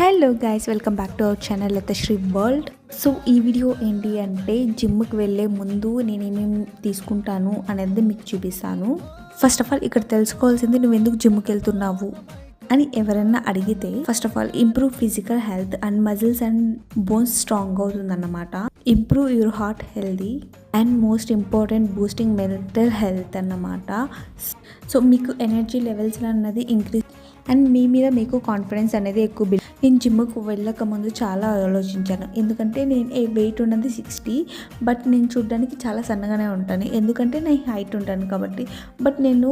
Hello guys, welcome back to our channel Latasri world. So ఈ video ఏంటి అంటే జిమ్కి వెళ్ళే ముందు నేను ఏమేమి తీసుకుంటాను అనేది మీకు చూపిస్తాను. ఫస్ట్ ఆఫ్ ఆల్ ఇక్కడ తెలుసుకోవాల్సింది, నువ్వు ఎందుకు జిమ్కి వెళ్తున్నావు అని ఎవరైనా అడిగితే, first of all improve physical health and muscles and bones strong అవుతుందన్నమాట. Improve your heart healthy and most important boosting mental health అన్నమాట. సో మీకు ఎనర్జీ లెవెల్స్ అన్నది ఇంక్రీజ్ అండ్ మీ మీద మీకు కాన్ఫిడెన్స్ అనేది ఎక్కువ బిల్డ్. నేను జిమ్కి వెళ్ళక ముందు చాలా ఆలోచించాను, ఎందుకంటే నేను వెయిట్ ఉన్నది 60, బట్ నేను చూడడానికి చాలా సన్నగానే ఉంటాను, ఎందుకంటే నేను హైట్ ఉంటాను కాబట్టి. బట్ నేను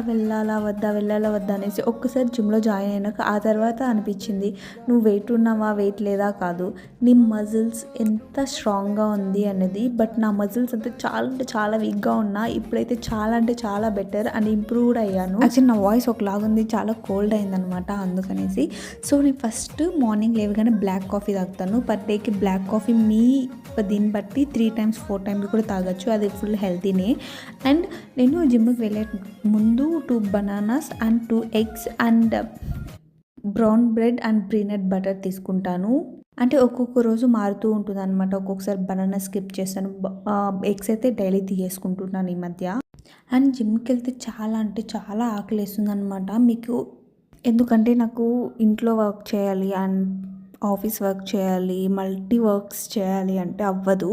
వెళ్ళాలా వద్దా అనేసి ఒక్కసారి జిమ్లో జాయిన్ అయినాక ఆ తర్వాత అనిపించింది, నువ్వు వెయిట్ ఉన్నావా వెయిట్ లేదా కాదు, నీ మజిల్స్ ఎంత స్ట్రాంగ్గా ఉంది అనేది. బట్ నా మజిల్స్ అంతా చాలా వీక్గా ఉన్నా, ఇప్పుడైతే చాలా బెటర్ అండ్ ఇంప్రూవ్డ్ అయ్యాను. యాక్చువల్లీ నా వాయిస్ ఒకలాగుంది, చాలా కోల్డ్ అయిందనమాట, అందుకనేసి. సో నేను ఫస్ట్ మార్నింగ్ లేవగానే బ్లాక్ కాఫీ తాగుతాను. పర్ డేకి బ్లాక్ కాఫీ మీ దీన్ని బట్టి 3 times 4 times కూడా తాగొచ్చు, అది ఫుల్ హెల్తీనే. అండ్ నేను జిమ్కి వెళ్ళే ముందు 2 bananas and 2 eggs and brown bread and peanut butter తీసుకుంటాను. అంటే ఒక్కొక్క రోజు మారుతూ ఉంటుంది అనమాట. ఒక్కొక్కసారి బనానా స్కిప్ చేస్తాను, ఎగ్స్ అయితే డైలీ తీసుకుంటున్నాను ఈ మధ్య. అండ్ జిమ్కి వెళ్తే చాలా ఆకలి వేస్తుంది అనమాట మీకు, ఎందుకంటే నాకు ఇంట్లో వర్క్ చేయాలి అండ్ ఆఫీస్ వర్క్ చేయాలి, మల్టీ వర్క్స్ చేయాలి అంటే అవ్వదు.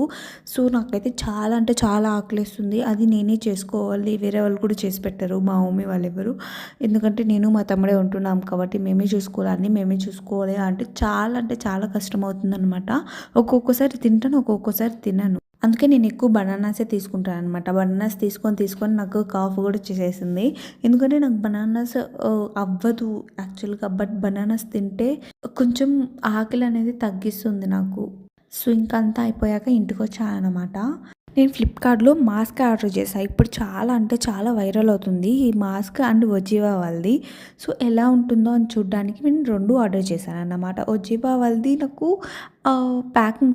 సో నాకైతే చాలా ఆకలిస్తుంది, అది నేనే చేసుకోవాలి, వేరే వాళ్ళు కూడా చేసి పెట్టరు, మా మమ్మీ వాళ్ళు ఎవరు. ఎందుకంటే నేను మా తమ్ముడే ఉంటున్నాం కాబట్టి మేమే చూసుకోవాలి అంటే చాలా కష్టం అవుతుంది అనమాట. ఒక్కొక్కసారి తింటాను, ఒక్కొక్కసారి తినను. అందుకే నేను ఎక్కువ బనానాసే తీసుకుంటాను అనమాట. బనానాస్ తీసుకొని నాకు కాఫ్ కూడా చేసేసింది, ఎందుకంటే నాకు బనానాస్ అవ్వదు యాక్చువల్గా. బట్ బనానాస్ తింటే కొంచెం ఆకలి అనేది తగ్గిస్తుంది నాకు. సో ఇంకా అంతా అయిపోయాక ఇంటికి వచ్చాను అనమాట. నేను ఫ్లిప్కార్ట్లో మాస్క్ ఆర్డర్ చేశాను. ఇప్పుడు చాలా వైరల్ అవుతుంది ఈ మాస్క్ అండ్ ఒజీవా వాళ్ళది. సో ఎలా ఉంటుందో అని చూడడానికి నేను 2 ఆర్డర్ చేశాను అన్నమాట. ఒజీవా వాళ్ళది నాకు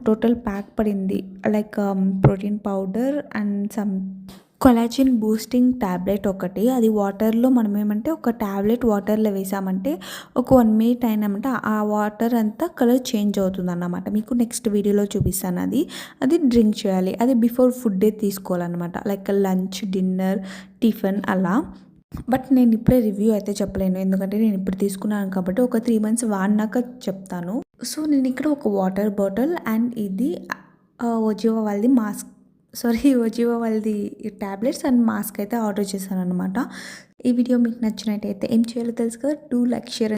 టోటల్ ప్యాక్ పడింది, like protein powder and some collagen boosting tablet ఒకటి. అది వాటర్లో మనం ఏమంటే ఒక ట్యాబ్లెట్ వాటర్లో వేసామంటే ఒక 1 minute అయినామంటే ఆ వాటర్ అంతా కలర్ చేంజ్ అవుతుంది అన్నమాట. మీకు నెక్స్ట్ వీడియోలో చూపిస్తాను. అది డ్రింక్ చేయాలి, అది బిఫోర్ ఫుడ్ డే తీసుకోవాలన్నమాట, లైక్ లంచ్, డిన్నర్, టిఫిన్ అలా. బట్ నేను ఇప్పుడే రివ్యూ అయితే చెప్పలేను, ఎందుకంటే నేను ఇప్పుడు తీసుకున్నాను కాబట్టి ఒక 3 months వాడినాక చెప్తాను. సో నేను ఇక్కడ ఒక వాటర్ బాటిల్ అండ్ ఇది ఒజీవా వాళ్ళది ట్యాబ్లెట్స్ అండ్ మాస్క్ అయితే ఆర్డర్ చేశాను అనమాట. ఈ వీడియో మీకు నచ్చినట్టయితే ఏం చేయాలో తెలుసు కదా, 2 like, share